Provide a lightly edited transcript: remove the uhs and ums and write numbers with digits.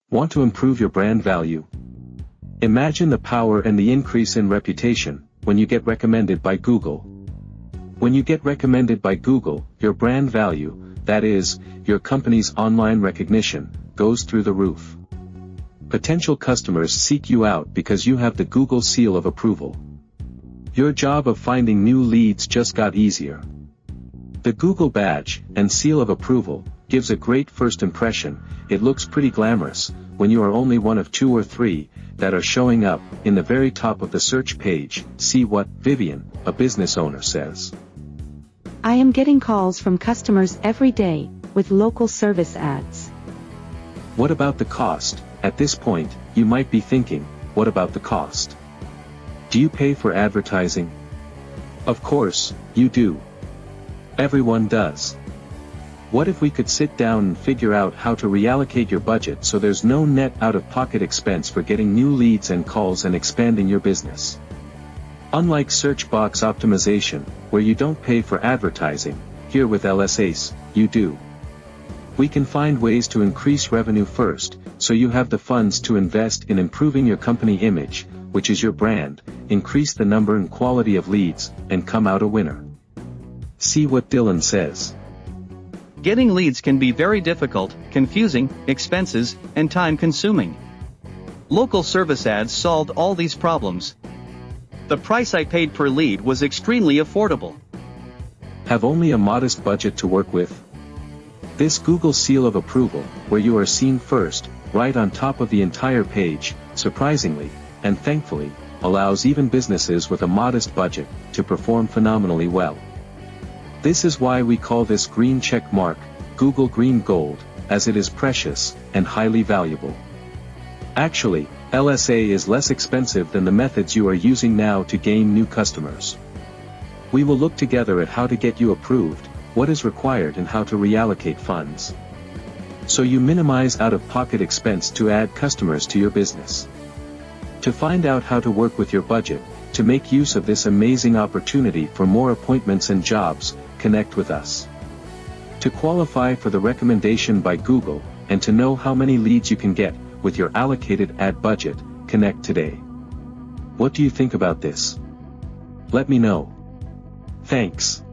Want to improve your brand value? Imagine the power and the increase in reputation when you get recommended by Google. When you get recommended by Google, your brand value, that is, your company's online recognition, goes through the roof. Potential customers seek you out because you have the Google seal of approval. Your job of finding new leads just got easier. The Google badge and seal of approval gives a great first impression. It looks pretty glamorous when you are only one of 2 or 3 that are showing up in the very top of the search page. See what Vivian, a business owner, says. I am getting calls from customers every day with local service ads. What about the cost? At this point, you might be thinking, what about the cost? Do you pay for advertising? Of course, you do. Everyone does. What if we could sit down and figure out how to reallocate your budget so there's no net out-of-pocket expense for getting new leads and calls and expanding your business? Unlike search box optimization, where you don't pay for advertising, here with LSAce, you do. We can find ways to increase revenue first, so you have the funds to invest in improving your company image, which is your brand, increase the number and quality of leads, and come out a winner. See what Dylan says. Getting leads can be very difficult, confusing, expensive, and time-consuming. Local service ads solved all these problems. The price I paid per lead was extremely affordable. Have only a modest budget to work with? This Google seal of approval, where you are seen first, right on top of the entire page, surprisingly, and thankfully, allows even businesses with a modest budget to perform phenomenally well. This is why we call this green check mark, Google Green Gold, as it is precious and highly valuable. Actually, LSA is less expensive than the methods you are using now to gain new customers. We will look together at how to get you approved, what is required and how to reallocate funds, so you minimize out-of-pocket expense to add customers to your business. To find out how to work with your budget, to make use of this amazing opportunity for more appointments and jobs, connect with us. To qualify for the recommendation by Google, and to know how many leads you can get with your allocated ad budget, connect today. What do you think about this? Let me know. Thanks.